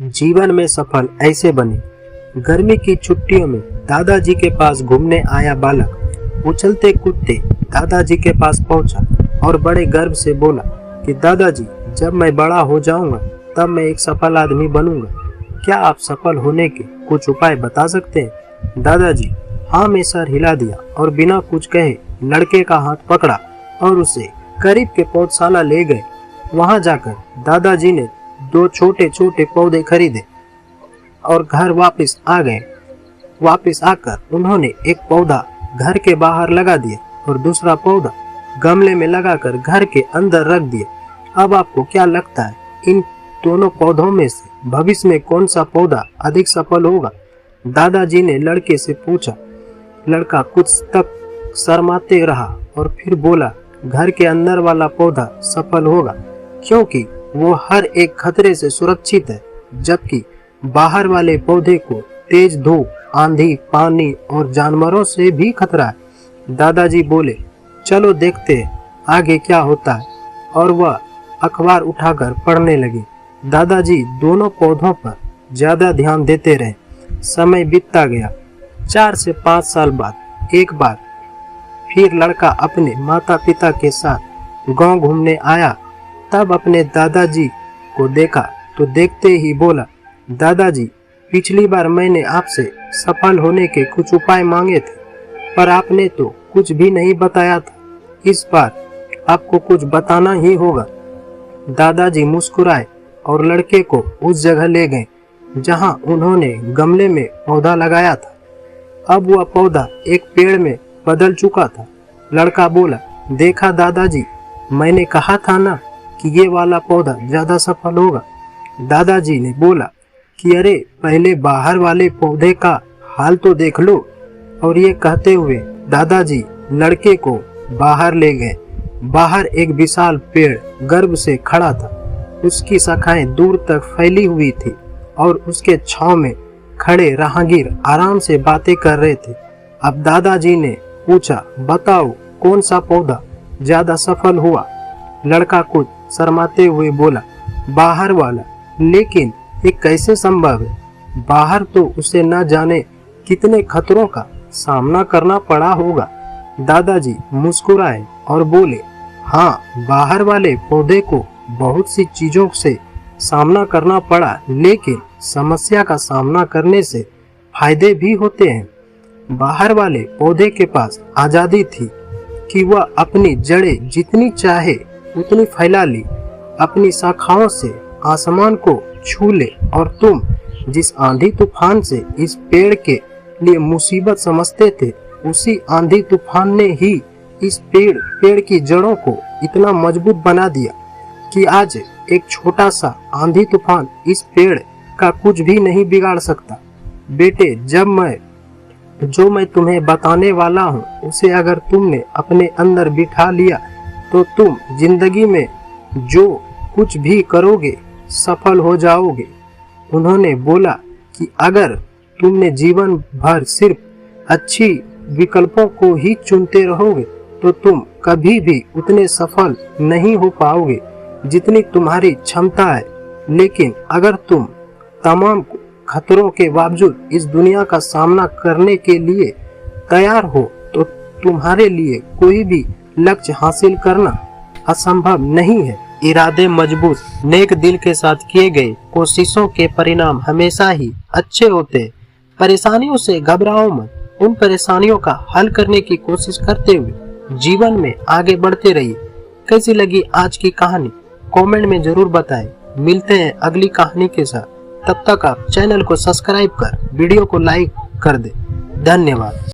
जीवन में सफल ऐसे बने। गर्मी की छुट्टियों में दादाजी के पास घूमने आया बालक उछलते कूदते दादाजी के पास पहुंचा और बड़े गर्व से बोला कि दादाजी, जब मैं बड़ा हो जाऊंगा तब मैं एक सफल आदमी बनूंगा। क्या आप सफल होने के कुछ उपाय बता सकते हैं? दादाजी हाँ में सर हिला दिया और बिना कुछ कहे लड़के का हाथ पकड़ा और उसे करीब के पौधशाला ले गए। वहां जाकर दादाजी ने 2 छोटे छोटे पौधे खरीदे और घर वापस आ गए। वापस आकर उन्होंने एक पौधा घर के बाहर लगा दिया और दूसरा पौधा गमले में लगाकर घर के अंदर रख दिया। अब आपको क्या लगता है, इन दोनों पौधों में से भविष्य में कौन सा पौधा अधिक सफल होगा? दादाजी ने लड़के से पूछा। लड़का कुछ तक शर्माते रहा और फिर बोला, घर के अंदर वाला पौधा सफल होगा क्योंकि वो हर एक खतरे से सुरक्षित है, जबकि बाहर वाले पौधे को तेज धूप, आंधी, पानी और जानवरों से भी खतरा है। दादाजी बोले, चलो देखते हैं आगे क्या होता है, और वह अखबार उठाकर पढ़ने लगे। दादाजी दोनों पौधों पर ज्यादा ध्यान देते रहे। समय बीतता गया। 4 से 5 साल बाद एक बार फिर लड़का अपने माता पिता के साथ गांव घूमने आया। तब अपने दादाजी को देखा तो देखते ही बोला, दादाजी, पिछली बार मैंने आपसे सफल होने के कुछ उपाय मांगे थे, पर आपने तो कुछ भी नहीं बताया था। इस बार आपको कुछ बताना ही होगा। दादाजी मुस्कुराए और लड़के को उस जगह ले गए जहां उन्होंने गमले में पौधा लगाया था। अब वह पौधा एक पेड़ में बदल चुका था। लड़का बोला, देखा दादाजी, मैंने कहा था ना कि ये वाला पौधा ज्यादा सफल होगा। दादाजी ने बोला कि अरे, पहले बाहर वाले पौधे का हाल तो देख लो। और ये कहते हुए दादाजी लड़के को बाहर ले गए। बाहर एक विशाल पेड़ गर्व से खड़ा था। उसकी शाखाएं दूर तक फैली हुई थी और उसके छांव में खड़े राहगीर आराम से बातें कर रहे थे। अब दादाजी ने पूछा, बताओ कौन सा पौधा ज्यादा सफल हुआ? लड़का कुछ शर्माते हुए बोला, बाहर वाला। लेकिन ये कैसे संभव है? बाहर तो उसे न जाने कितने खतरों का सामना करना पड़ा होगा। दादाजी मुस्कुराए और बोले, हाँ, बाहर वाले पौधे को बहुत सी चीजों से सामना करना पड़ा, लेकिन समस्या का सामना करने से फायदे भी होते हैं। बाहर वाले पौधे के पास आजादी थी कि वह अपनी जड़ें जितनी चाहे उतनी फैला ली, अपनी शाखाओं से आसमान को छू ले। और तुम जिस आंधी तूफान से इस पेड़ के लिए मुसीबत समझते थे, उसी आंधी तूफान ने ही इस पेड़ की जड़ों को इतना मजबूत बना दिया कि आज एक छोटा सा आंधी तूफान इस पेड़ का कुछ भी नहीं बिगाड़ सकता। बेटे, जो मैं तुम्हें बताने वाला हूँ, उसे अगर तुमने अपने अंदर बिठा लिया तो तुम जिंदगी में जो कुछ भी करोगे सफल हो जाओगे। उन्होंने बोला कि अगर तुमने जीवन भर सिर्फ अच्छी विकल्पों को ही चुनते रहोगे तो तुम कभी भी उतने सफल नहीं हो पाओगे जितनी तुम्हारी क्षमता है। लेकिन अगर तुम तमाम खतरों के बावजूद इस दुनिया का सामना करने के लिए तैयार हो तो तुम्हारे लिए कोई भी लक्ष्य हासिल करना असंभव नहीं है। इरादे मजबूत, नेक दिल के साथ किए गए कोशिशों के परिणाम हमेशा ही अच्छे होते हैं। परेशानियों से घबराओ मत, उन परेशानियों का हल करने की कोशिश करते हुए जीवन में आगे बढ़ते रहिए। कैसी लगी आज की कहानी? कमेंट में जरूर बताएं। मिलते हैं अगली कहानी के साथ। तब तक आप चैनल को सब्सक्राइब कर वीडियो को लाइक कर दें। धन्यवाद।